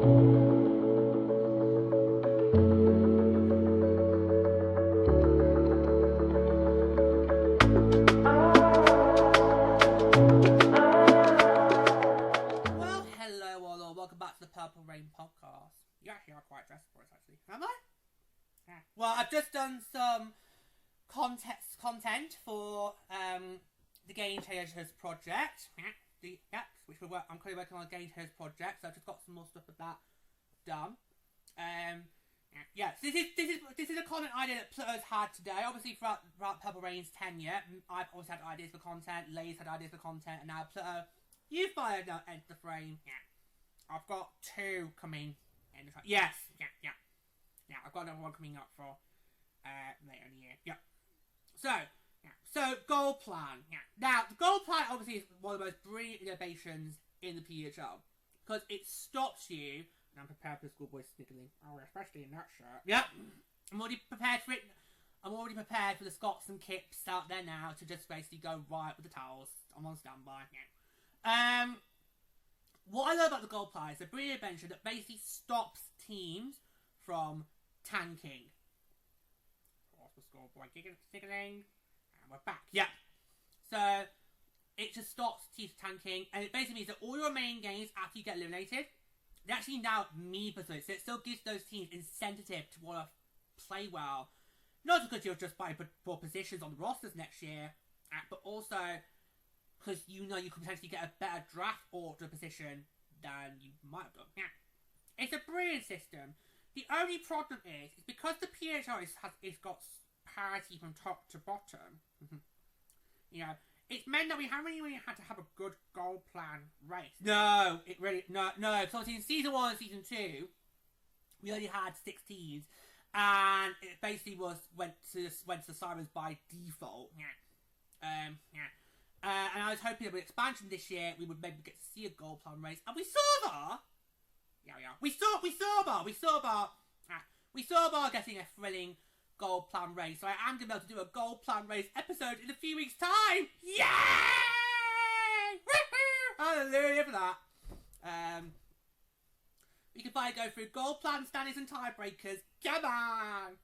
Podcast. You actually are quite dressed for it, actually. Am I? Yeah. Well, I've just done some content for the Game Changers project. Which I'm currently working on a Game Changers project, so I've just got some more stuff of that done. So this is a content idea that Pluto's had today. Obviously, throughout Purple Rain's tenure, I've always had ideas for content. Lay's had ideas for content, and now Pluto, you've fired out Enter the Frame. Yeah. I've got 2 coming in the time. Yes, yeah. I've got another one coming up for later in the year. Yeah. So goal plan. Yeah. Now the goal plan obviously is one of the most brilliant innovations in the PWHL because it stops you. And I'm prepared for the schoolboy sniggling. Oh, especially in that shirt. Yeah. I'm already prepared for it. I'm already prepared for the Scots and Kips out there now to just basically go right with the towels. I'm on standby. Yeah. What I love about the goal plan is a brilliant invention that basically stops teams from tanking. What's the scoreboard? Giggling. And we're back. Yeah. So, it just stops teams tanking, and it basically means that all your main games after you get eliminated, they actually now mean pursuit. So it still gives those teams incentive to want to play well. Not because you're just buying poor positions on the rosters next year, but also because you know you could potentially get a better draft order position than you might have done. Yeah. It's a brilliant system. The only problem is because the PWHL has got parity from top to bottom. You know, it's meant that we haven't really had to have a good goal plan race. No. So in season 1 and season 2, we only had 6 teams, and it basically went to the Sirens by default. Yeah. And I was hoping that with expansion this year, we would maybe get to see a goal plan race. And we saw that. Yeah. We saw Bar getting a thrilling goal plan race. So I am going to be able to do a goal plan race episode in a few weeks' time. Yay! Hallelujah for that. We can finally go through goal plan standings and tiebreakers. Come on.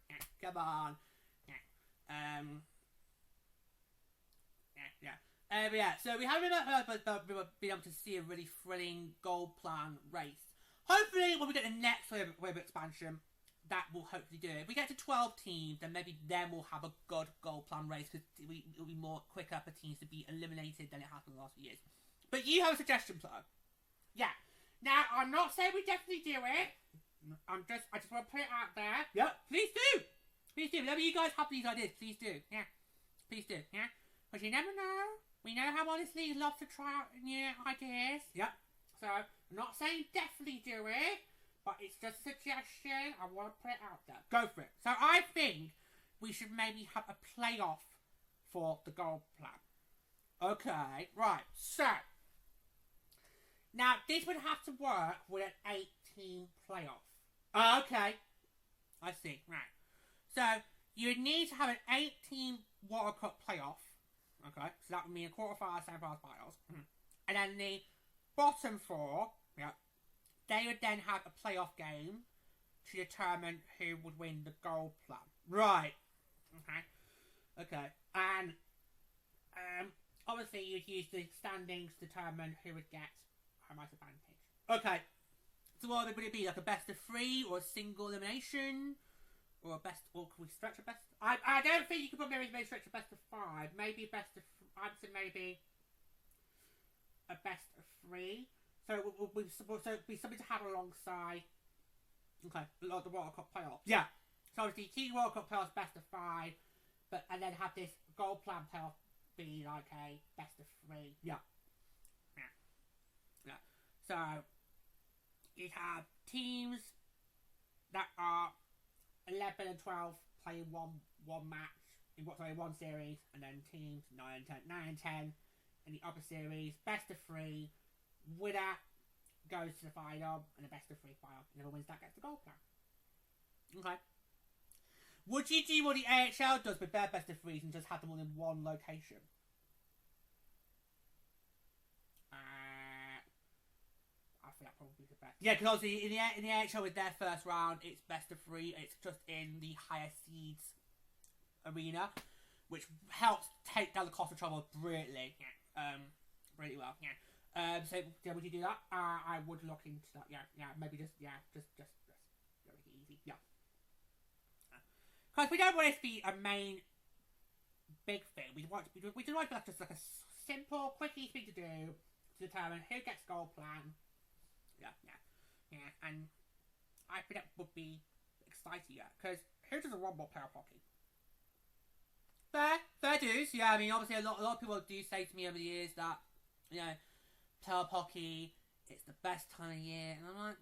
So we haven't been able to see a really thrilling goal plan race. Hopefully, when we get the next wave of expansion, that will hopefully do it. If we get to 12 teams, then maybe we'll have a good goal plan race because it'll be more quicker for teams to be eliminated than it has in the last few years. But you have a suggestion, Pluto. Yeah. Now, I'm not saying we definitely do it. I just want to put it out there. Yep. Please do. Whenever you guys have these ideas, please do. Yeah. Please do. Yeah. Because you never know. We know how honestly you love to try out new ideas. Yep. So, I'm not saying definitely do it, but it's just a suggestion. I want to put it out there. Go for it. So, I think we should maybe have a playoff for the goal plan. Okay. Right. So, now this would have to work with an 8-team playoff. Okay. I see. Right. So, you would need to have an 8-team World Cup playoff. Okay, so that would mean a quarterfinals, semi-finals, finals. And then the bottom 4, they would then have a playoff game to determine who would win the goal plan. Right. Okay. And obviously you'd use the standings to determine who would get home ice advantage. Okay. So what would it be? Like a best of 3 or a single elimination? Or can we stretch a best? I don't think you could probably maybe stretch a best of 5. Maybe I'd say maybe a best of 3. So it would be something to have alongside. Okay, the World Cup playoffs. Yeah. So obviously, Key World Cup playoffs best of 5, and then have this goal plan playoff be like a best of 3. Yeah. So you have teams that are 11 and 12 playing one match in one series, and then teams 9 and 10 in the other series. Best of 3, winner goes to the final, and the best of 3 final. Whoever wins that gets the goal plan. Okay. Would you do what the AHL does with their best of 3s and just have them all in one location? think that probably the best. Yeah, because obviously in the AHL with their first round, it's best of 3. It's just in the higher seeds arena, which helps take down the cost of travel brilliantly. Yeah. Really well. Yeah. So yeah, would you do that? I would look into that. Yeah. Maybe just make it easy. Yeah. Because we don't want it to be a main big thing. We want to be just like a simple, quick, easy thing to do to determine who gets goal plan. Yeah. And I think that would be exciting. Yeah, because who doesn't want more playoff hockey? Fair dues. Yeah, I mean, obviously a lot of people do say to me over the years that, you know, playoff hockey, it's the best time of year, and I'm like,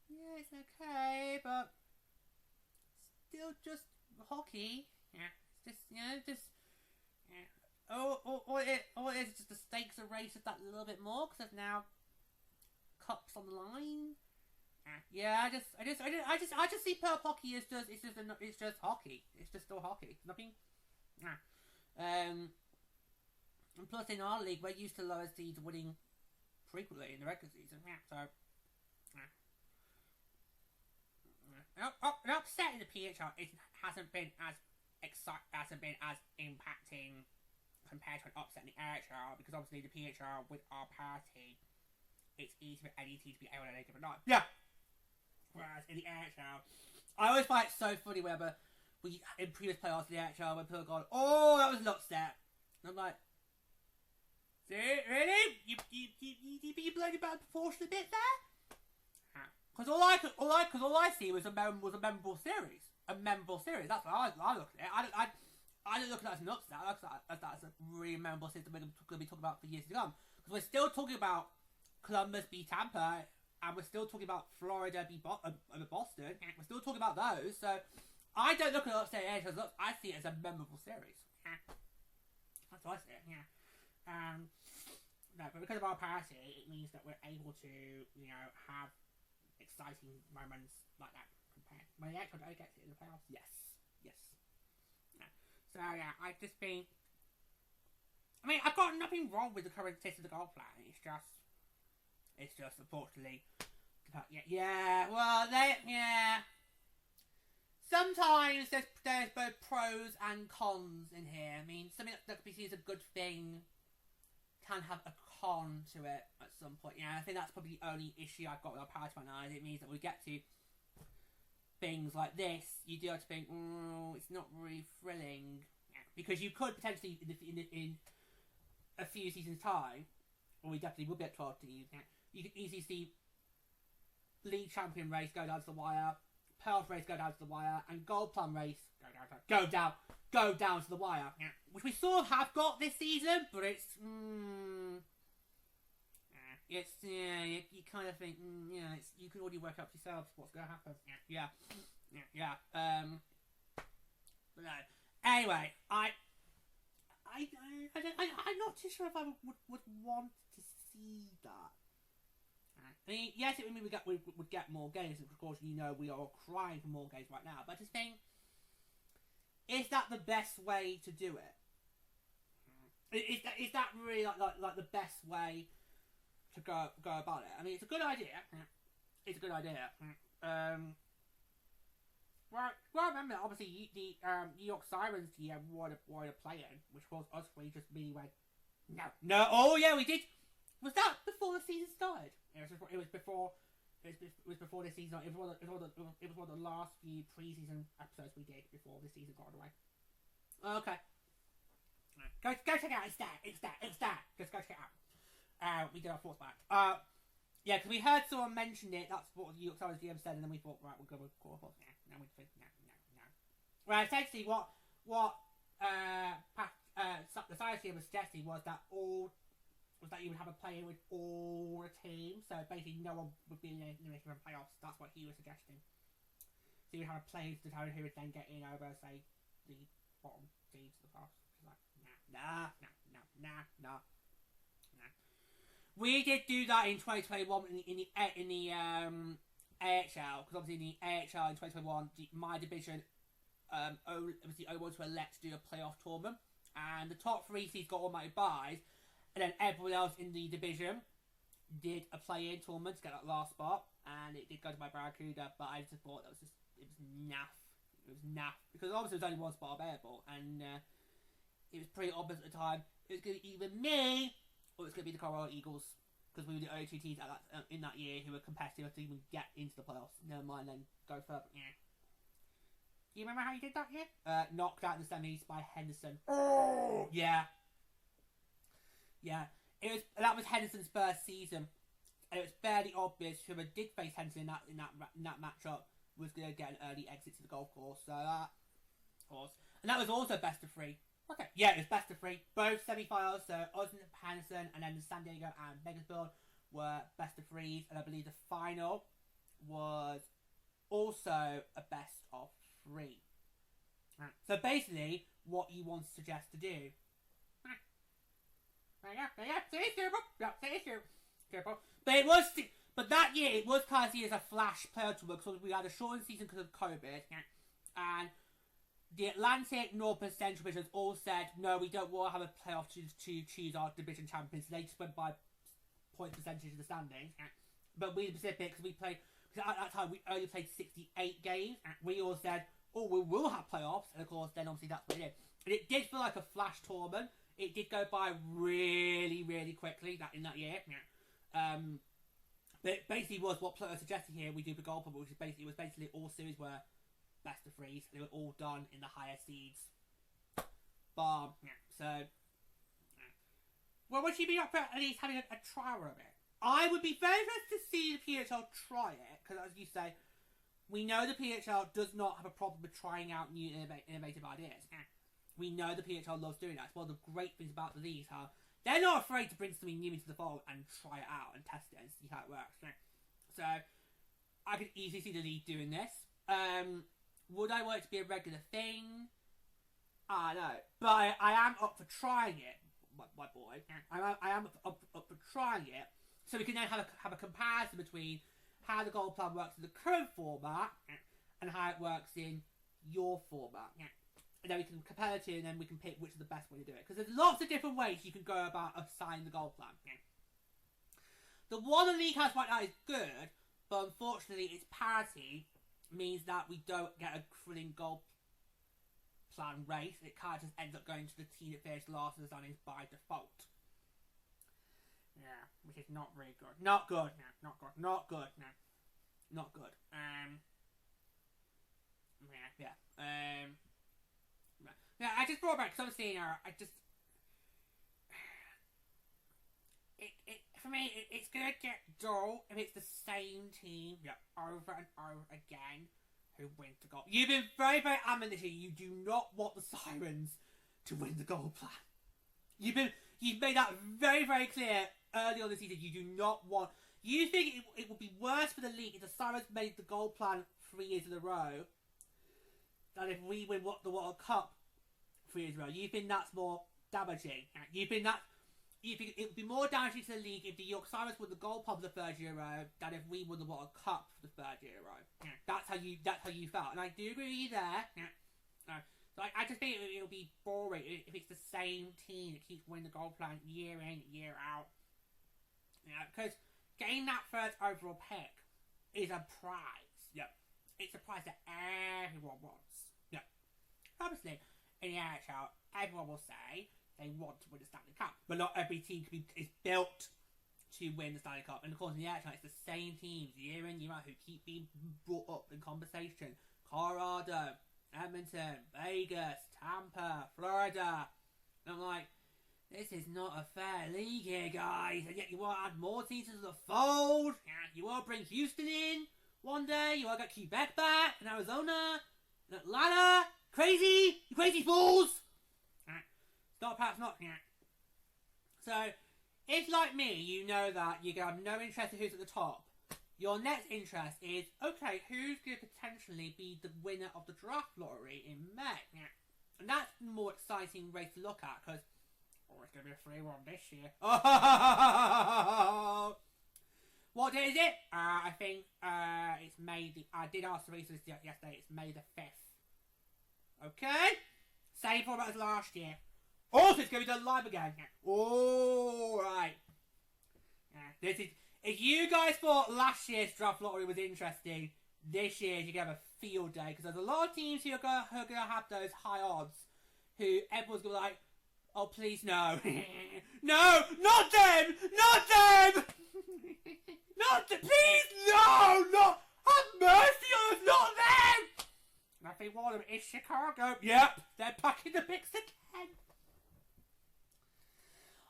yeah, it's okay, but still just hockey. Yeah, it's just yeah. All it is just the stakes are raised just that little bit more because there's now cups on the line. Yeah, I just see playoff hockey as just it's just hockey. It's just still hockey. Nothing. And plus in our league, we're used to lower seeds winning frequently in the regular season. Yeah, so. An upset in the PHL hasn't been as impacting compared to an upset in the AHL because obviously the PHL with our parity, it's easy for any team to be able to make it or not. Yeah. Whereas in the AHL, I always find it so funny whenever we in previous playoffs in the AHL when people are going, "Oh, that was an upset," and I'm like, "See, really? You bloody bad proportion a bit there." Because all I see was a memorable series. A memorable series. That's what I look at it. I don't look at that as an upset. I look at that as a really memorable series that we're going to be talking about for years to come. Because we're still talking about Columbus beat Tampa, and we're still talking about Florida beat Boston. We're still talking about those. So I don't look at upset as an upset. I see it as a memorable series. That's what I see it. Yeah. No, but because of our parity, it means that we're able to, have exciting moments like that compared when the actual guy gets it in the playoffs. Yes. Yeah. So yeah, I just think. I mean, I've got nothing wrong with the current state of the goal plan. It's just unfortunately. Yeah. Well, sometimes there's both pros and cons in here. I mean, something that could be seen as a good thing can have a con to it at some point. Yeah, I think that's probably the only issue I've got with our parity right now. It means that we get to things like this, you do have to think, it's not really thrilling. Yeah. Because you could potentially, in a few seasons' time, or we definitely will get 12 teams, you could easily see league champion race go down to the wire, playoff race go down to the wire, and gold plum race go down to the wire. Yeah. Which we sort of have got this season, but it's you kind of think, you can already work out yourselves what's going to happen. Yeah. But no. Anyway, I'm not too sure if I would want to see that. I mean, yes, it would mean we'd get more games, and of course, we are crying for more games right now. But I just think, is that the best way to do it? Is that really like the best way to go about it? I mean, it's a good idea. It's a good idea. Well, remember, obviously, the New York Sirens wanted to play in, which was us. We just really went, no. Oh yeah, we did. Was that before the season started? It was before the season. It was one of the last few preseason episodes we did before the season got away. Okay. Go check it out. It's there. Just go check it out. We did our thoughts back. Yeah, because we heard someone mention it. That's what the New York Sirens GM said, and then we thought, right, we'll go with core thoughts. No. Well, essentially, what the Sirens GM was suggesting was that you would have a player with all the teams, so basically no one would be eliminated from playoffs. That's what he was suggesting. So you would have a player to determine who would then get in over, say, the bottom seeds of the playoffs. Like, nah. We did do that in 2021 in the AHL, because obviously in the AHL in 2021, my division was the only one to elect to do a playoff tournament, and the top 3 seeds got automatic buys, and then everyone else in the division did a play-in tournament to get that last spot, and it did go to my Barracuda, but I just thought it was naff. It was naff because obviously there was only one spot available, and it was pretty obvious at the time it was going to be either me or it's going to be the Colorado Eagles, because we were the only two teams in that year who were competitive to even get into the playoffs. Never mind then go further. Yeah. Do you remember how you did that year? Knocked out in the semis by Henderson. Oh yeah. Yeah. That was Henderson's first season. And it was fairly obvious whoever did face Henderson in that matchup was going to get an early exit to the golf course. So that was, and that was also best of 3. Okay, yeah, it was best of 3. Both semi-finals, so Osmond, Henderson, and then San Diego and Bakersfield were best of 3s, and I believe the final was also a best of 3. Right. So basically, what you want to suggest to do. But that year it was kind of seen as a flash playoff tour because we had a shortened season because of COVID, and the Atlantic, North, and Central divisions all said no, we don't want to have a playoff to choose our division champions. They just went by point percentage of the standings. But we in the Pacific, because we played, because at that time we only played 68 games, we all said, oh, we will have playoffs, and of course then obviously that's what it did. And it did feel like a flash tournament. It did go by really, really quickly in that year. But it basically was what Pluto suggested here. We do the gold bubble, which is basically all series were best of 3s. They were all done in the higher seeds. Bomb. So, well, would you be up for at least having a trial of it? I would be very interested to see the PHL try it, because as you say, we know the PHL does not have a problem with trying out new innovative ideas. We know the PHL loves doing that. It's one of the great things about the leagues, how they're not afraid to bring something new into the fold and try it out and test it and see how it works. So, I could easily see the league doing this. Would I want it to be a regular thing? I don't know. But I am up for trying it, my boy. I am up for trying it. So we can then have a comparison between how the goal plan works in the current format and how it works in your format. And then we can compare the two, and then we can pick which is the best way to do it. Because there's lots of different ways you can go about assigning the goal plan. The one the league has right now is good, but unfortunately its parity means that we don't get a thrilling goal plan race. It kind of just ends up going to the team that finished last in the standings by default. Yeah, which is not very good. Not good. No, not good. Not good. No, not good. Yeah. Yeah, I just brought it back because obviously, for me, it's gonna get dull if it's the same team over and over again who wins the goal. You've been very, very adamant this year. You do not want the Sirens to win the goal plan. You've made that very, very clear early on the season. You do not want. You think it would be worse for the league if the Sirens made the goal plan 3 years in a row than if we win the World Cup 3 years in a row. You think that's more damaging. You think it would be more damaging to the league if the York Sirens won the Gold Pub the 3rd year in a row than if we won the World Cup for the 3rd year in a row. That's how you felt, and I do agree with you there. So I just think it'll be boring if it's the same team that keeps winning the goal plan year in, year out. Because getting that 3rd overall pick is a prize. It's a prize that everyone wants. Obviously, in the NHL, everyone will say they want to win the Stanley Cup, but not every team is built to win the Stanley Cup. And of course, in the NHL, it's the same teams year in, year out who keep being brought up in conversation. Colorado, Edmonton, Vegas, Tampa, Florida. And I'm like, this is not a fair league here, guys. And yet you want to add more teams to the fold. You want to bring Houston in one day. You want to get Quebec back, and Arizona, and Atlanta. Crazy! You crazy fools! Stop, perhaps not. So, if like me, you know that you have no interest in who's at the top, your next interest is, okay, who's going to potentially be the winner of the draft lottery in May? And that's the more exciting race to look at, because, it's going to be a 3-1 this year. Oh! What day is it? I think it's May I did ask the research yesterday, it's May the 5th. Okay? Same format as last year. Also, it's going to be done live again. Alright. This is, if you guys thought last year's draft lottery was interesting, this year you're going to have a field day. Because there's a lot of teams who are going to have those high odds. Who everyone's going to be like, oh, please, no. No, not them! Not them! Not them! Please, no! Not, have mercy on us, not them! And I think one of them is Chicago. Yep, they're packing the picks again.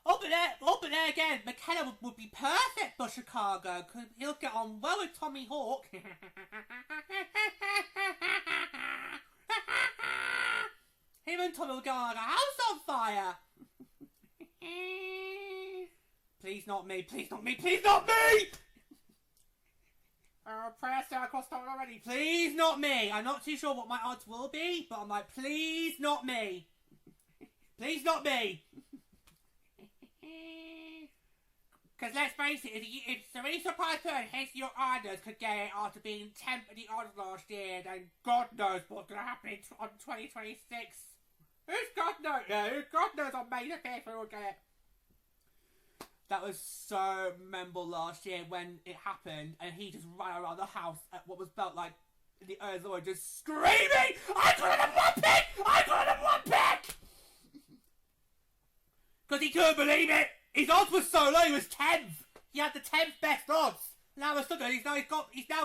Oh, but there again, McKenna would be perfect for Chicago, because he'll get on well with Tommy Hawk. Him and Tommy will go on like a house on fire. Please not me, please not me, please not me! Prayer circle started already. Please not me. I'm not too sure what my odds will be, but I'm like, please not me. Please not me. Because let's face it, if some any surprise person hits your orders could get it after being 10th in the odds last year, then God knows what's going to happen on 2026. Who's God knows? Yeah, who God knows on May the 5th who will get it. That was so memorable last year when it happened, and he just ran around the house at what was felt like in the earth, just screaming, I got him one pick! I got him one pick! Because he couldn't believe it! His odds were so low, he was 10th! He had the 10th best odds! Now all of a sudden, he's now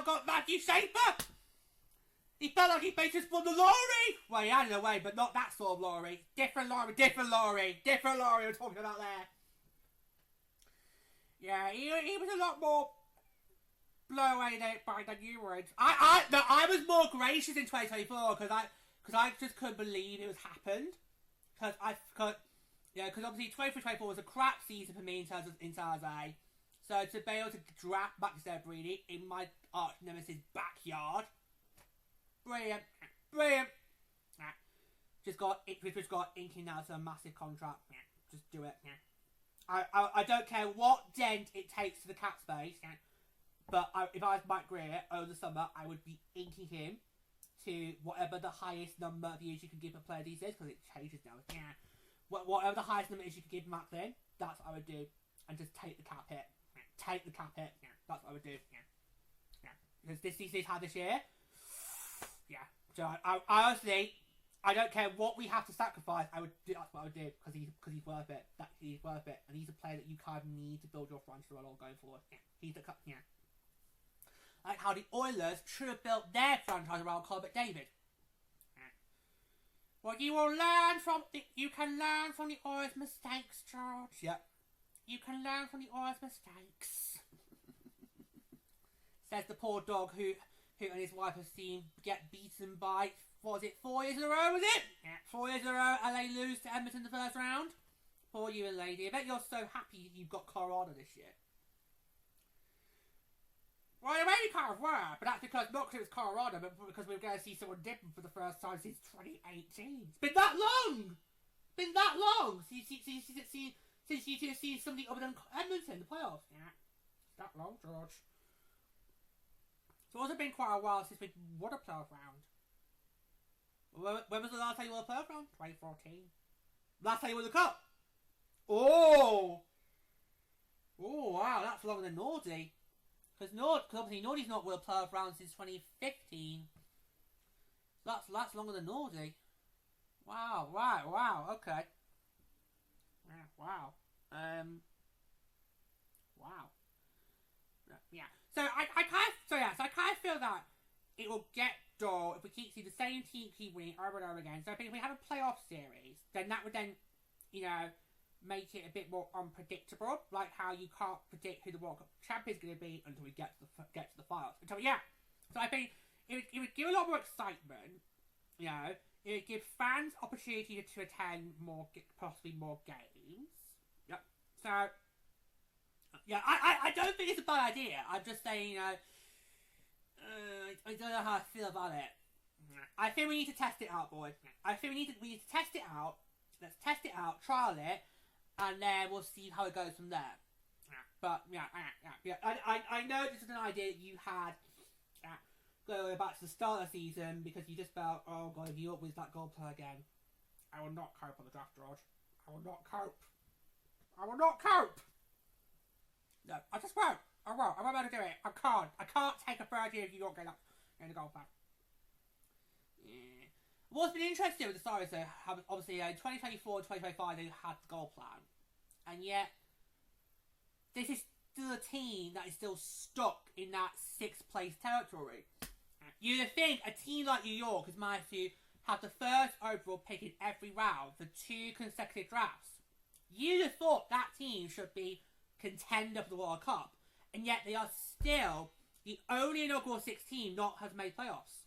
got Matthew Schaefer! He felt like he basically just won the lottery! Well, he had it away, but not that sort of lottery. Different lottery we're talking about there. Yeah, he was a lot more blown away than you were. I was more gracious in 2024 because I just couldn't believe it was happened. Because obviously 2024 was a crap season for me in terms of A. So to be able to draft back to Sarah Breedy in my arch nemesis backyard, brilliant. Just got inking now to a massive contract. Just do it. I don't care what dent it takes to the cap space, but if I was Mike Greer over the summer, I would be inking him to whatever the highest number of years you can give a player these days, because it changes now. Whatever the highest number is you can give Matt then, that's what I would do. And just take the cap hit. Take the cap hit. That's what I would do. Because this is how this year. So I honestly, I don't care what we have to sacrifice. That's what I would do because he's worth it. He's worth it, and he's a player that you kind of need to build your franchise around going forward. He's the like how the Oilers should have built their franchise around Connor McDavid. Well, you can learn from the Oilers' mistakes, George. Yep. You can learn from the Oilers' mistakes. Says the poor dog who and his wife have seen get beaten by, what was it, 4 years in a row, was it? Yeah. 4 years in a row, and they lose to Edmonton in the first round. Poor you and lady. I bet you're so happy you've got Colorado this year. Well, in a way we kind of were, but that's because, not because it was Colorado, but because we were going to see someone different for the first time since 2018. It's been that long! Since you see something other than Edmonton in the playoffs. Yeah. It's that long, George. It's also been quite a while since we won a playoff round. When was the last time you won a playoff round? 2014. Last time you won the cup? Oh, wow, that's longer than Nordy. Because obviously Nordy's not won a playoff round since 2015. That's longer than Nordy. Wow, okay. Wow. Wow. Yeah. So I kind of feel that it will get dull if we keep seeing the same team keep winning over and over again. So I think if we have a playoff series, then that would then, make it a bit more unpredictable, like how you can't predict who the World Cup champion is going to be until we get to the finals. So I think it would give a lot more excitement. It would give fans opportunity to attend possibly more games. Yep. So I don't think it's a bad idea. I'm just saying, I don't know how I feel about it. I think we need to test it out, boys. I think we need to test it out. Let's test it out, trial it, and then we'll see how it goes from there. But I know this is an idea that you had going back to the start of the season because you just felt, oh god, if you up with that goal player again, I will not cope on the draft, George. I will not cope. No, I just won't. I won't. I won't be able to do it. I can't. I can't take a third year if you don't get up in the gold plan. Yeah. What's been interesting with the Stars, though, obviously, 2024 and 2025, they had the goal plan. And yet, this is still a team that is still stuck in that 6th place territory. You'd think a team like New York has managed to have the first overall pick in every round for 2 consecutive drafts. You'd have thought that team should be contender for the World Cup. And yet, they are still the only inaugural 6 team not has made playoffs.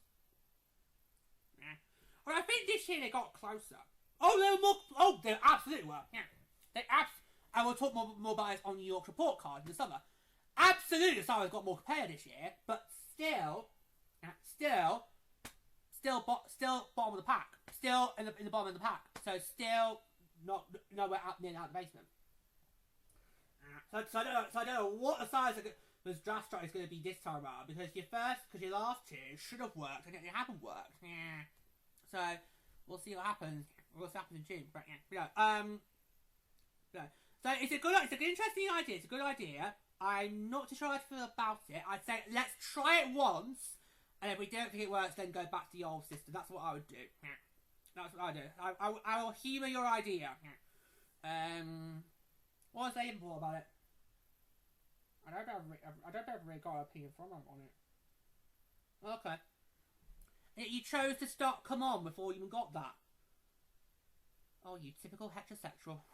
Well, I think this year they got closer. Oh, they were more. Oh, they absolutely were. Yeah, I will talk more about this on New York's report card in the summer. Absolutely, the Stars got more compared this year, but still bottom of the pack. Still in the bottom of the pack. So still not nowhere out near the basement. So I don't know what the size of this draft strategy is going to be this time around, because your last 2 should have worked and it haven't worked. Yeah. So we'll see what happens. We'll see what happens in June. But yeah. So it's an interesting idea. It's a good idea. I'm not too sure how to feel about it. I'd say let's try it once, and if we don't think it works, then go back to the old system. That's what I would do. Yeah. That's what I do. I will humour your idea. Yeah. What was I even thought about it? I don't know if I've really got an opinion from them on it. Okay. You chose to start Come On before you even got that. Oh, you typical heterosexual.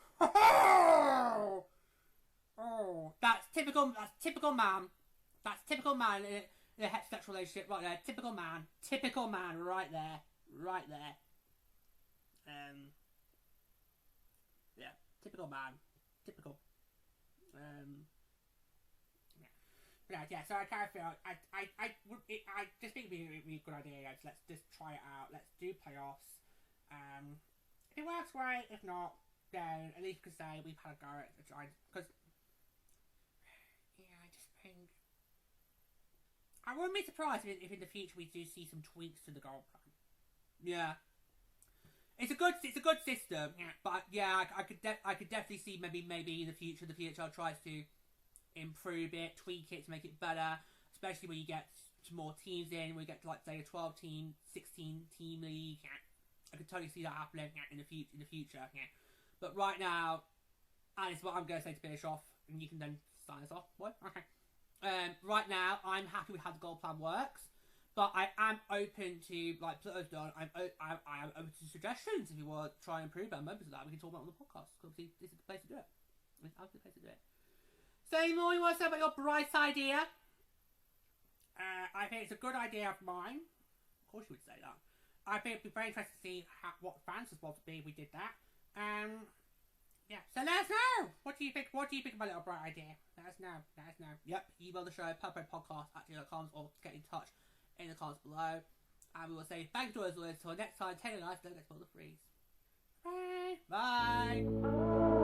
Oh, that's typical man. That's typical man in a heterosexual relationship right there. Typical man right there. Yeah, typical man. Typical. Yeah, so I kind of feel I just think it'd be a really good idea, guys. Let's just try it out. Let's do playoffs. If it works, great. If not, then at least we can say we've had a go at trying. Because I just think I wouldn't be surprised if in the future we do see some tweaks to the goal plan. Yeah, it's a good system. Yeah, but yeah, I could definitely see maybe in the future the PHL tries to improve it, tweak it to make it better, especially when you get more teams in, when you get to, like, say, a 12-team, 16-team league. Yeah. I could totally see that happening in the future. Yeah. But right now, and it's what I'm going to say to finish off, and you can then sign us off. What? Okay. Right now, I'm happy with how the goal plan works, but I am open to, like Pluto's done, I am open to suggestions if you want to try and improve our members of that. We can talk about it on the podcast, because this is the place to do it. It's the place to do it. So, any more you want to say about your Bryce idea? I think it's a good idea of mine. Of course you would say that. I think it'd be very interesting to see what the fans' response would be if we did that. Yeah. So let us know. What do you think? What do you think about Little Bright idea? Let us know. Yep. Email the show purplepodcast@gmail.com or get in touch in the comments below. And we will say thank you to us until next time. Take a nice, don't get spoiled the freeze. Bye. Bye.